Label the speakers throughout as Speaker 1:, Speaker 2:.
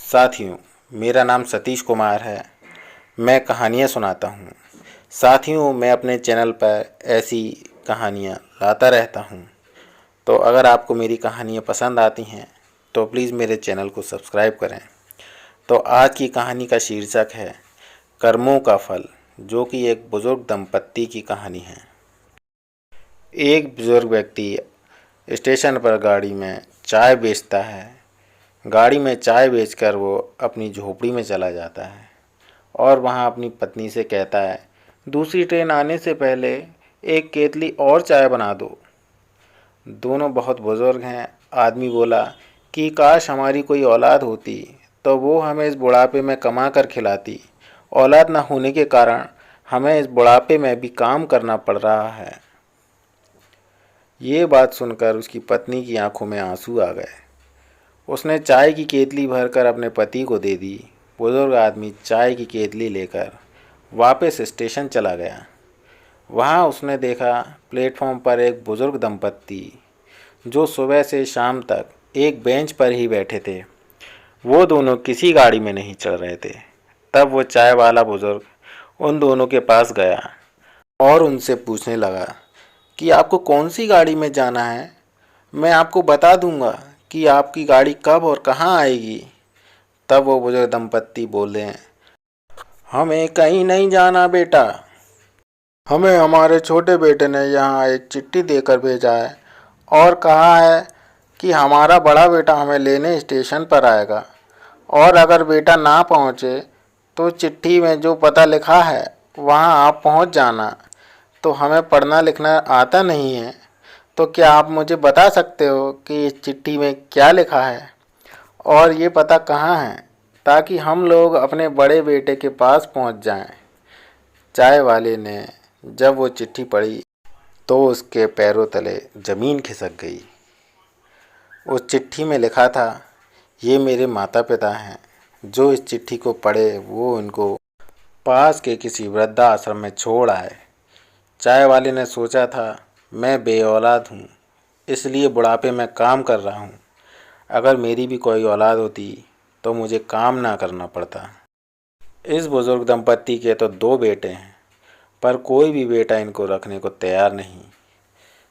Speaker 1: साथियों, मेरा नाम सतीश कुमार है। मैं कहानियाँ सुनाता हूँ। साथियों, मैं अपने चैनल पर ऐसी कहानियाँ लाता रहता हूँ। तो अगर आपको मेरी कहानियाँ पसंद आती हैं तो प्लीज़ मेरे चैनल को सब्सक्राइब करें। तो आज की कहानी का शीर्षक है कर्मों का फल, जो कि एक बुज़ुर्ग दंपत्ति की कहानी है। एक बुज़ुर्ग व्यक्ति स्टेशन पर गाड़ी में चाय बेचता है। गाड़ी में चाय बेचकर वो अपनी झोपड़ी में चला जाता है और वहाँ अपनी पत्नी से कहता है, दूसरी ट्रेन आने से पहले एक केतली और चाय बना दो। दोनों बहुत बुजुर्ग हैं। आदमी बोला कि काश हमारी कोई औलाद होती तो वो हमें इस बुढ़ापे में कमा कर खिलाती। औलाद न होने के कारण हमें इस बुढ़ापे में भी काम करना पड़ रहा है। ये बात सुनकर उसकी पत्नी की आंखों में आंसू आ गए। उसने चाय की केतली भरकर अपने पति को दे दी। बुजुर्ग आदमी चाय की केतली लेकर वापस स्टेशन चला गया। वहाँ उसने देखा प्लेटफॉर्म पर एक बुजुर्ग दंपत्ति जो सुबह से शाम तक एक बेंच पर ही बैठे थे। वो दोनों किसी गाड़ी में नहीं चढ़ रहे थे। तब वो चाय वाला बुजुर्ग उन दोनों के पास गया और उनसे पूछने लगा कि आपको कौन सी गाड़ी में जाना है। मैं आपको बता दूंगा कि आपकी गाड़ी कब और कहाँ आएगी। तब वो बुजुर्ग दंपत्ति बोले, हमें कहीं नहीं जाना बेटा। हमें हमारे छोटे बेटे ने यहाँ एक चिट्ठी देकर भेजा है और कहा है कि हमारा बड़ा बेटा हमें लेने स्टेशन पर आएगा और अगर बेटा ना पहुँचे तो चिट्ठी में जो पता लिखा है वहाँ आप पहुँच जाना। तो हमें पढ़ना लिखना आता नहीं है, तो क्या आप मुझे बता सकते हो कि इस चिट्ठी में क्या लिखा है और ये पता कहाँ है, ताकि हम लोग अपने बड़े बेटे के पास पहुँच जाएं। चाय वाले ने जब वो चिट्ठी पढ़ी तो उसके पैरों तले ज़मीन खिसक गई। उस चिट्ठी में लिखा था, ये मेरे माता पिता हैं। जो इस चिट्ठी को पढ़े वो इनको पास के किसी वृद्धाश्रम में छोड़ आए। चाय वाले ने सोचा था, मैं बेऔलाद हूँ, इसलिए बुढ़ापे में काम कर रहा हूँ। अगर मेरी भी कोई औलाद होती तो मुझे काम ना करना पड़ता। इस बुजुर्ग दंपत्ति के तो 2 बेटे हैं, पर कोई भी बेटा इनको रखने को तैयार नहीं।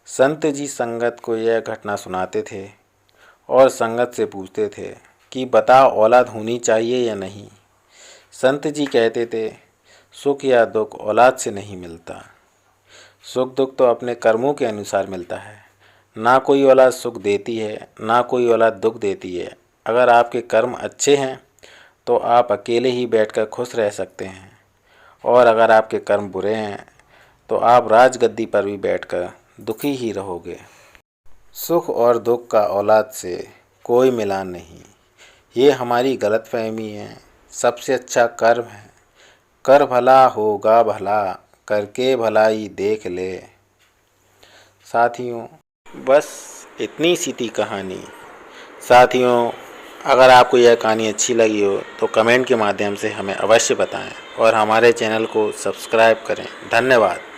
Speaker 1: संत जी संगत को यह घटना सुनाते थे और संगत से पूछते थे कि बता औलाद होनी चाहिए या नहीं। संत जी कहते थे, सुख या दुख औलाद से नहीं मिलता। सुख दुख तो अपने कर्मों के अनुसार मिलता है। ना कोई औलाद सुख देती है, ना कोई औलाद दुख देती है। अगर आपके कर्म अच्छे हैं तो आप अकेले ही बैठकर खुश रह सकते हैं, और अगर आपके कर्म बुरे हैं तो आप राजगद्दी पर भी बैठकर दुखी ही रहोगे। सुख और दुख का औलाद से कोई मिलान नहीं, ये हमारी गलतफहमी है। सबसे अच्छा कर्म है। कर भला होगा भला, करके भलाई देख ले। साथियों, बस इतनी सी थी कहानी। साथियों, अगर आपको यह कहानी अच्छी लगी हो तो कमेंट के माध्यम से हमें अवश्य बताएं और हमारे चैनल को सब्सक्राइब करें। धन्यवाद।